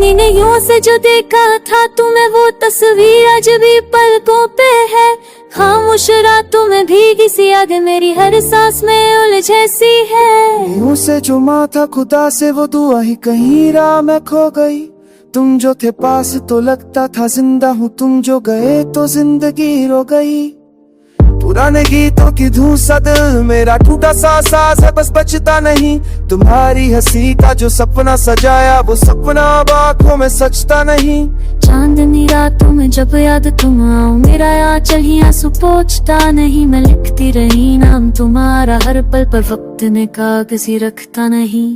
अपनी नैयों से जो देखा था तुम्हें वो तस्वीर आज भी पलकों पे है। खामोश रातों में भीगी सी याद मेरी हर सांस में उलझे सी है। मुँह से जो था खुदा से वो दुआ ही कहीं राह में खो गई। तुम जो थे पास तो लगता था जिंदा हूँ, तुम जो गए तो जिंदगी रो गई। पुराने गीतों की धूल सा दिल मेरा टूटा सा सास है, बस बचता नहीं। तुम्हारी हंसी का जो सपना सजाया वो सपना अब आँखों में सचता नहीं। चांदनी रातों में जब याद तुम आओ मेरा आंचल ही आंसू पोंछता नहीं। मैं लिखती रही नाम तुम्हारा हर पल पर वक्त ने कागज़ी रखता नहीं।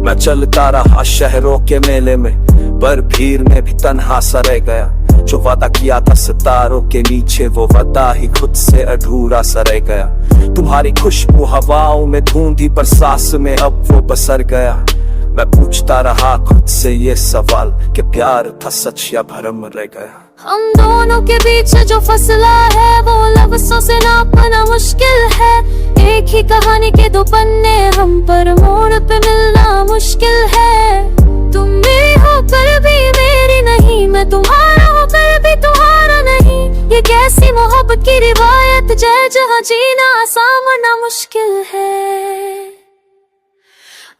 मैं चलता रहा शहरों के मेले में, पर भीड़ में भी तन्हा सा रह गया। जो वादा किया था सितारों के नीचे वो वादा ही खुद से अधूरा सा रह गया। तुम्हारी खुशबू हवाओं में धुंधी पर सांस में अब वो बसर गया। मैं पूछता रहा खुद से ये सवाल कि प्यार था सच या भरम रह गया। हम दोनों के बीच जो फसला है वो लफ्ज़ों से नापना मुश्किल है। एक ही कहानी के दो पन्ने हम पर मोड़ पे मिलना मुश्किल है। तुम मेरी होकर भी मेरी नहीं, मैं तुम्हारा होकर भी तुम्हारा नहीं। ये कैसी मोहब्बत की रिवायत जय जहाँ जीना आसान वरना मुश्किल है।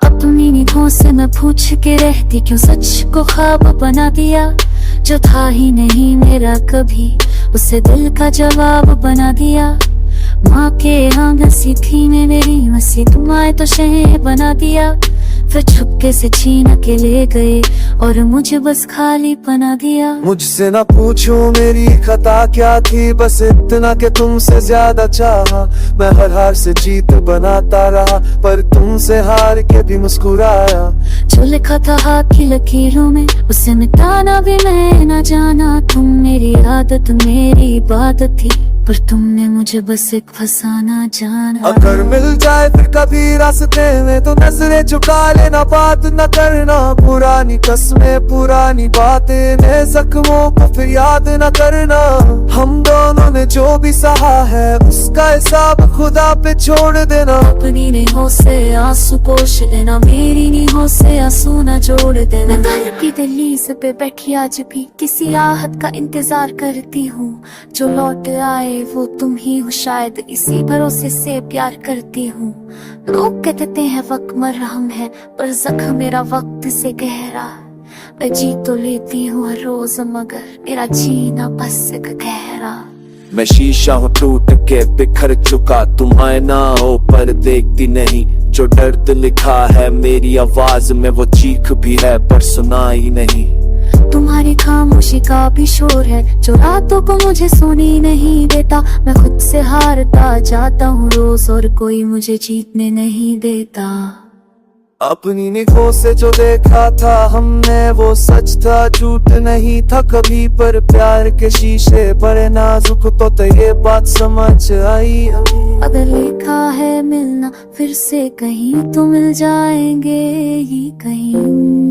अपनी निगाहों से मैं पूछ के रहती क्यों सच को ख्वाब बना दिया। जो था ही नहीं मेरा कभी उसे दिल का जवाब बना दिया। माँ के यहाँ हंसी थी मैं मेरी हंसी तुम आए तो शहर बना दिया। फिर छुपके से छीन के ले गए और मुझे बस खाली बना दिया। मुझसे ना पूछो मेरी खता क्या थी, बस इतना कि तुमसे ज्यादा चाहा। मैं हर हार से जीत बनाता रहा पर तुमसे हार के भी मुस्कुराया। जो लिखा था हाथ की लकीरों में उसे मिटाना भी मैं न जाना। तुम मेरी आदत मेरी इबादत थी पर तुमने मुझे बस एक फसाना जाना। अगर मिल जाए फिर कभी रास्ते में तो नजरें झुका लेना, बात न करना। पुरानी कस्में पुरानी बातें ने जख्मों को फिर याद न करना। हम दोनों ने जो भी सहा है उसका हिसाब खुदा पे छोड़ देना। अपनी निगाहों से आंसू पोंछ लेना, मेरी निगाहों से आंसू न जोड़ देना। मैं घर की दहलीज पे बैठी आज भी किसी आहत का इंतजार करती हूँ। जो लौट आए वो तुम ही हो, शायद इसी भरोसे से प्यार करती हूँ। लोग कहते हैं वक्त मरहम है पर जख्म मेरा वक्त से गहरा। मैं जी तो लेती हूँ हर रोज मगर मेरा जीना बस एक गहरा। मैं शीशा हूँ टूट के बिखर चुका, तुम आईना हो पर देखती नहीं। जो दर्द लिखा है मेरी आवाज में वो चीख भी है पर सुनाई नहीं। तुम्हारी खामोशी का भी शोर है जो रातों को मुझे सोनी नहीं देता। मैं खुद से हारता जाता हूँ रोज और कोई मुझे जीतने नहीं देता। अपनी निगाहों से जो देखा था हमने वो सच था झूठ नहीं था कभी। पर प्यार के शीशे बड़े नाजुक तो ये बात समझ आई। अगर लिखा है मिलना फिर से कहीं तो मिल जाएंगे ही कहीं।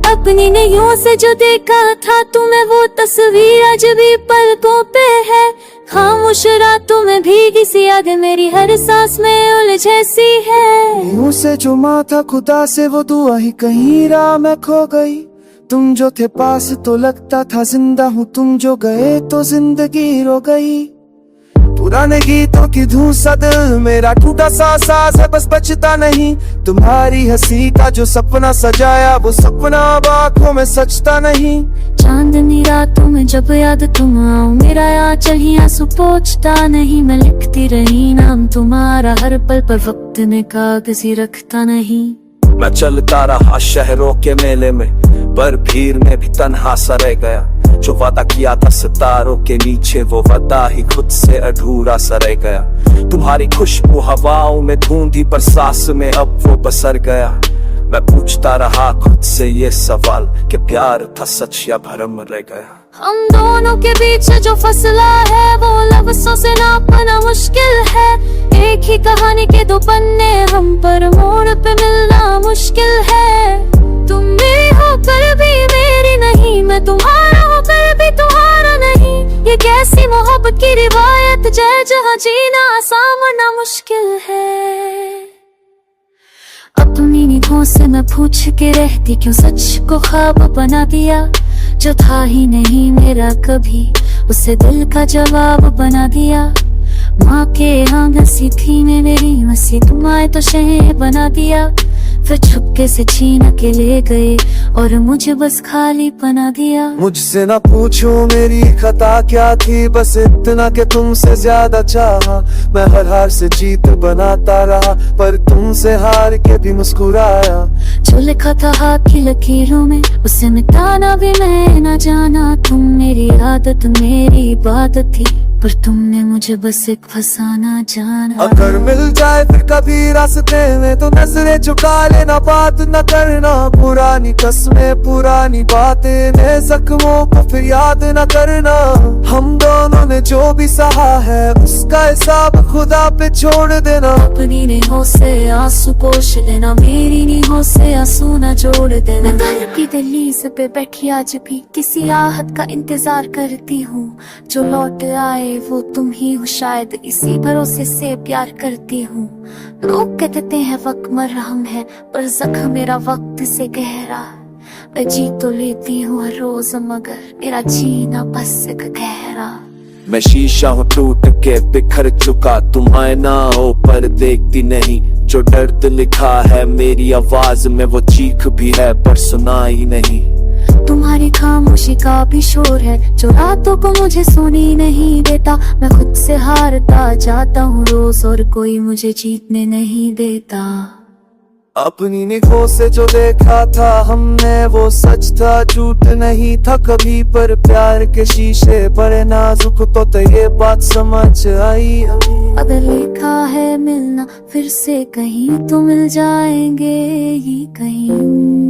अपनी नैयों से जो देखा था तुम्हें वो तस्वीर आज भी पलकों पे है। खामोश रातों में भीगी सी याद मेरी हर सांस में उलझे सी है। मुँह से जो था खुदा से वो दुआ ही कहीं राह में खो गई। तुम जो थे पास तो लगता था जिंदा हूँ, तुम जो गए तो जिंदगी रो गई। पुराने गीतों की धूल सा दिल मेरा टूटा सा सास है, बस बचता नहीं। तुम्हारी हंसी का जो सपना सजाया वो सपना अब आँखों में सचता नहीं। चांदनी रातों में जब याद तुम आओ मेरा आंचल ही आंसू पोंछता नहीं। मैं लिखती रही नाम तुम्हारा हर पल पर वक्त ने कागज़ी रखता नहीं। मैं चलता रहा शहरों के मेले में, पर भीड़ में भी तन्हा सा रह गया। जो वादा किया था सितारों के नीचे वो वादा ही खुद से अधूरा सा रह गया। तुम्हारी खुशबू हवाओं में धुंधी पर सांस में अब वो बसर गया। मैं पूछता रहा खुद से ये सवाल कि प्यार था सच या भरम रह गया। हम दोनों के बीच जो फसला है वो लफ्ज़ों से नापना मुश्किल है। एक ही कहानी के दो पन्ने हम पर मोड़ पे मिलना मुश्किल है। तुम मेरी होकर भी मेरी नहीं, मैं तुम्हारा होकर भी तुम्हारा नहीं। ये कैसी मोहब्बत की रिवायत जय जहाँ जीना आसान वरना मुश्किल है। अपनी निगाहों से मैं पूछ के रहती क्यों सच को ख्वाब बना दिया। जो था ही नहीं मेरा कभी उसे दिल का जवाब बना दिया। माँ के आंगन सी थी मैं मेरी मसी, तुम आए तो शहर बना दिया। फिर छुपके से छीन के ले गए और मुझे बस खाली बना दिया। मुझसे ना पूछो मेरी खता क्या थी, बस इतना कि तुमसे ज्यादा चाहा। मैं हर हार से जीत बनाता रहा पर तुमसे हार के भी मुस्कुराया। जो लिखा था हाथ की लकीरों में उसे मिटाना भी मैं न जाना। तुम मेरी आदत मेरी इबादत थी पर तुमने मुझे बस एक फसाना जाना। अगर मिल जाए फिर कभी रास्ते में तो नजरें झुका लेना, बात न करना। पुरानी कस्में पुरानी बातें ने जख्मों को फिर याद न करना। हम दोनों ने जो भी सहा है उसका हिसाब खुदा पे छोड़ देना। अपनी निगाहों से आंसू पोंछ लेना, मेरी निगाहों से आंसू न जोड़ देना। घर की दहलीज पे बैठी आज भी किसी आहट का इंतजार करती हूँ। जो लौट आए वो तुम ही हो, शायद इसी भरोसे से प्यार करती हूँ। लोग कहते हैं वक्त मरहम है पर जख्म मेरा वक्त से गहरा। मैं जी तो लेती हूँ हर रोज मगर मेरा जीना बस एक गहरा। मैं शीशा हूँ टूट के बिखर चुका, तुम आईना हो पर देखती नहीं। जो दर्द लिखा है मेरी आवाज में वो चीख भी है पर सुनाई नहीं। तुम्हारी खामोशी का भी शोर है जो रातों को मुझे सोनी नहीं देता। मैं खुद से हारता जाता हूँ रोज और कोई मुझे जीतने नहीं देता। अपनी निगाहों से जो देखा था हमने वो सच था झूठ नहीं था कभी। पर प्यार के शीशे बड़े नाजुक तो ये बात समझ आई अभी। अगर लिखा है मिलना फिर से कहीं तो मिल जाएंगे ही कहीं।